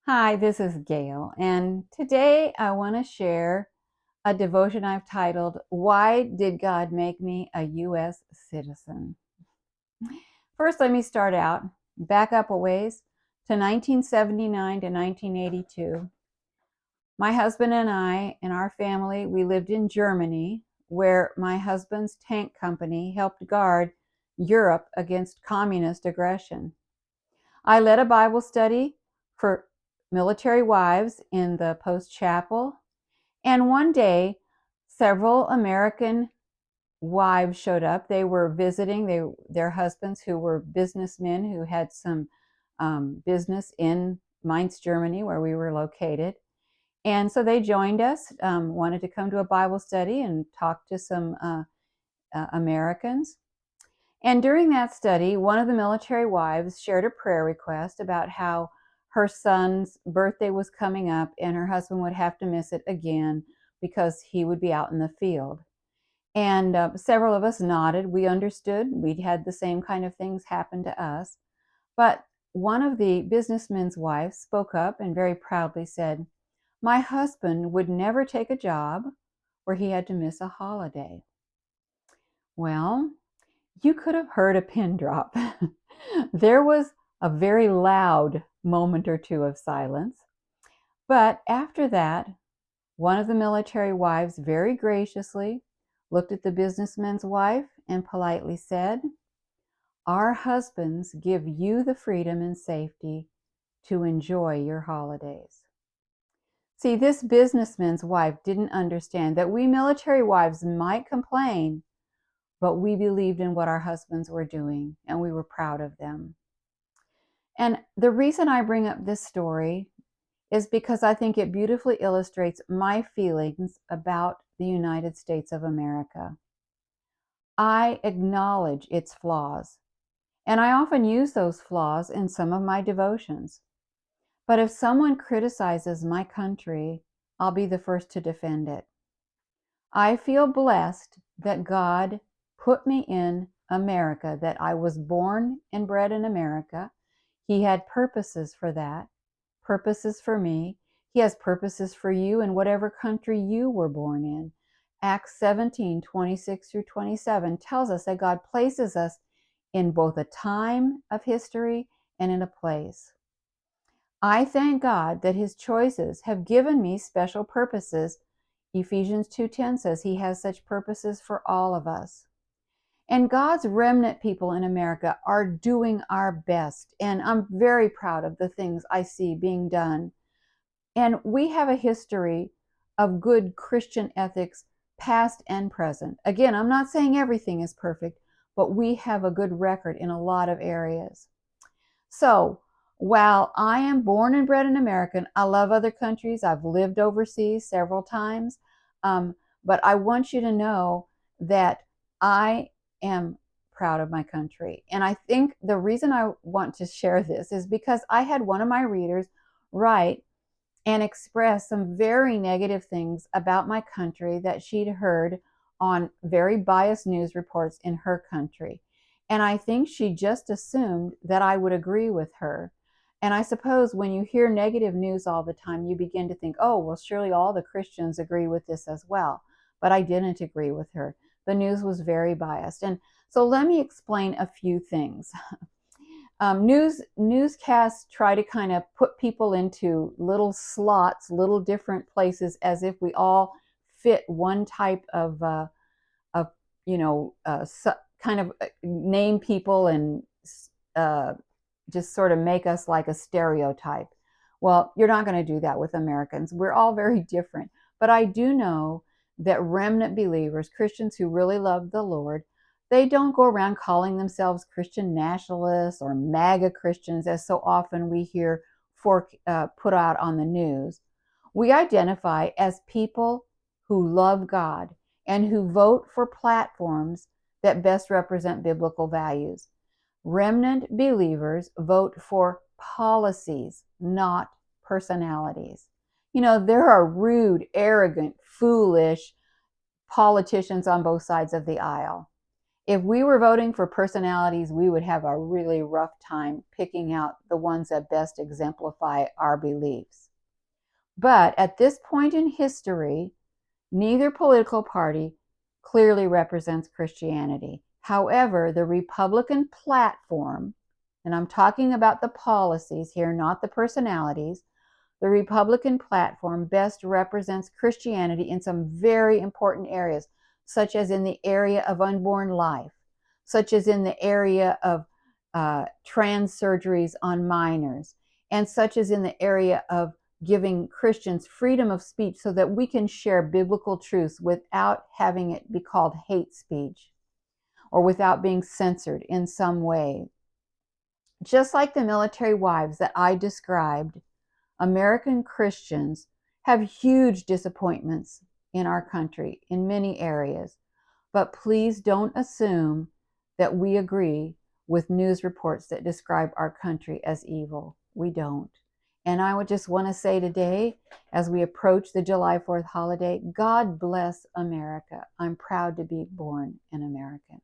Hi, this is Gail, and today I want to share a devotion I've titled, Why Did God Make Me a U.S. Citizen? First, let me start out, back up a ways to 1979 to 1982. My husband and I and our family, we lived in Germany, where my husband's tank company helped guard Europe against communist aggression. I led a Bible study for military wives in the post chapel, and one day several American wives showed up. They were visiting their husbands who were businessmen who had some business in Mainz, Germany, where we were located. And so they joined us, wanted to come to a Bible study and talk to some Americans. And during that study, one of the military wives shared a prayer request about how her son's birthday was coming up and her husband would have to miss it again because he would be out in the field. And several of us nodded. We understood. We'd had the same kind of things happen to us. But one of the businessmen's wives spoke up and very proudly said, "My husband would never take a job where he had to miss a holiday." Well, you could have heard a pin drop. There was a very loud moment or two of silence. But after that, one of the military wives very graciously looked at the businessman's wife and politely said, "Our husbands give you the freedom and safety to enjoy your holidays." See, this businessman's wife didn't understand that we military wives might complain, but we believed in what our husbands were doing and we were proud of them. And the reason I bring up this story is because I think it beautifully illustrates my feelings about the United States of America. I acknowledge its flaws, and I often use those flaws in some of my devotions. But if someone criticizes my country, I'll be the first to defend it. I feel blessed that God put me in America, that I was born and bred in America. He had purposes for that, purposes for me. He has purposes for you in whatever country you were born in. Acts 17:26 through 27 tells us that God places us in both a time of history and in a place. I thank God that his choices have given me special purposes. Ephesians 2:10 says he has such purposes for all of us. And God's remnant people in America are doing our best. And I'm very proud of the things I see being done. And we have a history of good Christian ethics, past and present. Again, I'm not saying everything is perfect, but we have a good record in a lot of areas. So, while I am born and bred an American, I love other countries. I've lived overseas several times. Um, but I want you to know that I am proud of my country. And I think the reason I want to share this is because I had one of my readers write and express some very negative things about my country that she'd heard on very biased news reports in her country. And I think she just assumed that I would agree with her. And I suppose when you hear negative news all the time, you begin to think, oh, well, surely all the Christians agree with this as well. But I didn't agree with her. The news was very biased. And so let me explain a few things. Newscasts try to kind of put people into little slots, little different places, as if we all fit one type of kind of name people and uh, just sort of make us like a stereotype. Well, you're not going to do that with Americans. We're all very different. But I do know that remnant believers, Christians who really love the Lord, they don't go around calling themselves Christian nationalists or MAGA Christians, as so often we hear put out on the news. We identify as people who love God and who vote for platforms that best represent biblical values. Remnant believers vote for policies, not personalities. You know, there are rude, arrogant, foolish politicians on both sides of the aisle. If we were voting for personalities, we would have a really rough time picking out the ones that best exemplify our beliefs. But at this point in history, neither political party clearly represents Christianity. However, the Republican platform, and I'm talking about the policies here, not the personalities, the Republican platform best represents Christianity in some very important areas, such as in the area of unborn life, such as in the area of trans surgeries on minors, and such as in the area of giving Christians freedom of speech so that we can share biblical truths without having it be called hate speech or without being censored in some way. Just like the military wives that I described, American Christians have huge disappointments in our country in many areas. But please don't assume that we agree with news reports that describe our country as evil. We don't. And I would just want to say today, as we approach the July 4th holiday, God bless America. I'm proud to be born an American.